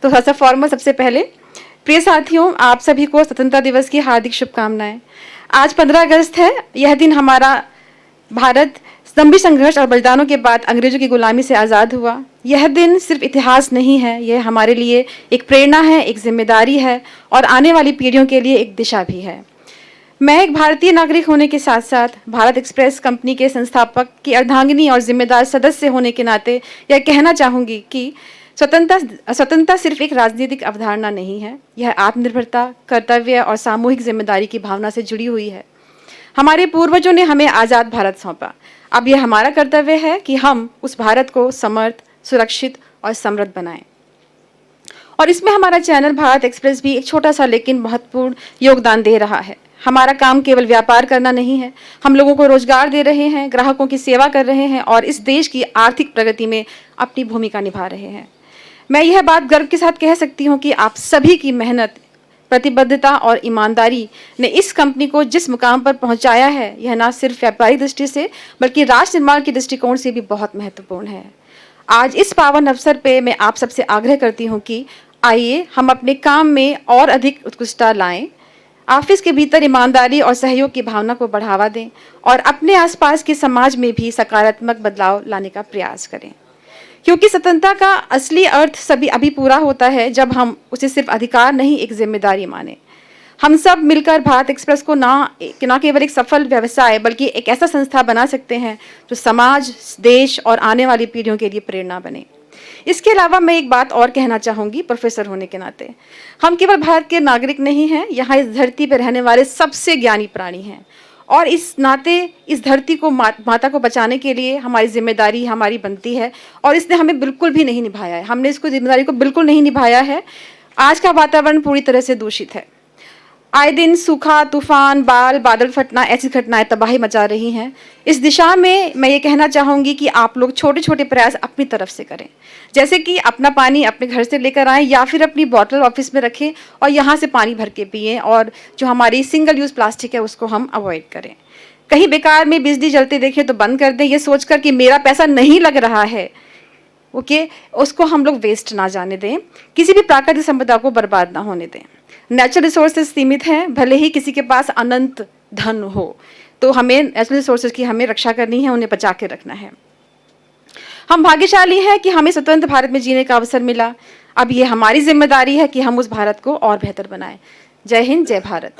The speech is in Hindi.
तो थोड़ा सा फॉर्मल सबसे पहले। प्रिय साथियों, आप सभी को स्वतंत्रता दिवस की हार्दिक शुभकामनाएं। आज 15 अगस्त है। यह दिन हमारा भारत लंबे संघर्ष और बलिदानों के बाद अंग्रेजों की गुलामी से आज़ाद हुआ। यह दिन सिर्फ इतिहास नहीं है, यह हमारे लिए एक प्रेरणा है, एक जिम्मेदारी है और आने वाली पीढ़ियों के लिए एक दिशा भी है। मैं एक भारतीय नागरिक होने के साथ साथ भारत एक्सप्रेस कंपनी के संस्थापक की अर्धांगिनी और जिम्मेदार सदस्य होने के नाते यह कहना चाहूँगी कि स्वतंत्रता सिर्फ एक राजनीतिक अवधारणा नहीं है, यह आत्मनिर्भरता, कर्तव्य और सामूहिक जिम्मेदारी की भावना से जुड़ी हुई है। हमारे पूर्वजों ने हमें आज़ाद भारत सौंपा। अब यह हमारा कर्तव्य है कि हम उस भारत को समर्थ, सुरक्षित और समृद्ध बनाएं। और इसमें हमारा चैनल भारत एक्सप्रेस भी एक छोटा सा लेकिन महत्वपूर्ण योगदान दे रहा है। हमारा काम केवल व्यापार करना नहीं है, हम लोगों को रोजगार दे रहे हैं, ग्राहकों की सेवा कर रहे हैं और इस देश की आर्थिक प्रगति में अपनी भूमिका निभा रहे हैं। मैं यह बात गर्व के साथ कह सकती हूँ कि आप सभी की मेहनत, प्रतिबद्धता और ईमानदारी ने इस कंपनी को जिस मुकाम पर पहुंचाया है, यह न सिर्फ व्यापारिक दृष्टि से बल्कि राष्ट्र निर्माण के दृष्टिकोण से भी बहुत महत्वपूर्ण है। आज इस पावन अवसर पे मैं आप सबसे आग्रह करती हूँ कि आइए हम अपने काम में और अधिक उत्कृष्टता लाएं, ऑफिस के भीतर ईमानदारी और सहयोग की भावना को बढ़ावा दें और अपने आसपास के समाज में भी सकारात्मक बदलाव लाने का प्रयास करें। क्योंकि स्वतंत्रता का असली अर्थ सभी अभी पूरा होता है जब हम उसे सिर्फ अधिकार नहीं, एक जिम्मेदारी माने। हम सब मिलकर भारत एक्सप्रेस को ना केवल एक सफल व्यवसाय बल्कि एक ऐसा संस्था बना सकते हैं जो समाज, देश और आने वाली पीढ़ियों के लिए प्रेरणा बने। इसके अलावा मैं एक बात और कहना चाहूँगी, प्रोफेसर होने के नाते हम केवल भारत के नागरिक नहीं हैं, यहाँ इस धरती पर रहने वाले सबसे ज्ञानी प्राणी हैं और इस नाते इस धरती को माता को बचाने के लिए हमारी जिम्मेदारी हमारी बनती है और इसने हमें बिल्कुल भी नहीं निभाया है। हमने इसको जिम्मेदारी को बिल्कुल नहीं निभाया है। आज का वातावरण पूरी तरह से दूषित है। आए दिन सूखा, तूफान, बादल फटना, ऐसी घटनाएं तबाही मचा रही हैं। इस दिशा में मैं ये कहना चाहूँगी कि आप लोग छोटे छोटे प्रयास अपनी तरफ से करें, जैसे कि अपना पानी अपने घर से लेकर आएँ या फिर अपनी बॉटल ऑफिस में रखें और यहाँ से पानी भर के पिएँ और जो हमारी सिंगल यूज़ प्लास्टिक है उसको हम अवॉइड करें। कहीं बेकार में बिजली जलते देखें तो बंद कर दें, ये सोचकर कि मेरा पैसा नहीं लग रहा है, ओके, उसको हम लोग वेस्ट ना जाने दें। किसी भी प्राकृतिक संपदा को बर्बाद ना होने दें। नेचुरल रिसोर्सेज सीमित हैं, भले ही किसी के पास अनंत धन हो, तो हमें नेचुरल रिसोर्सेज की हमें रक्षा करनी है, उन्हें बचा के रखना है। हम भाग्यशाली हैं कि हमें स्वतंत्र भारत में जीने का अवसर मिला। अब ये हमारी जिम्मेदारी है कि हम उस भारत को और बेहतर बनाएं। जय हिंद, जय भारत।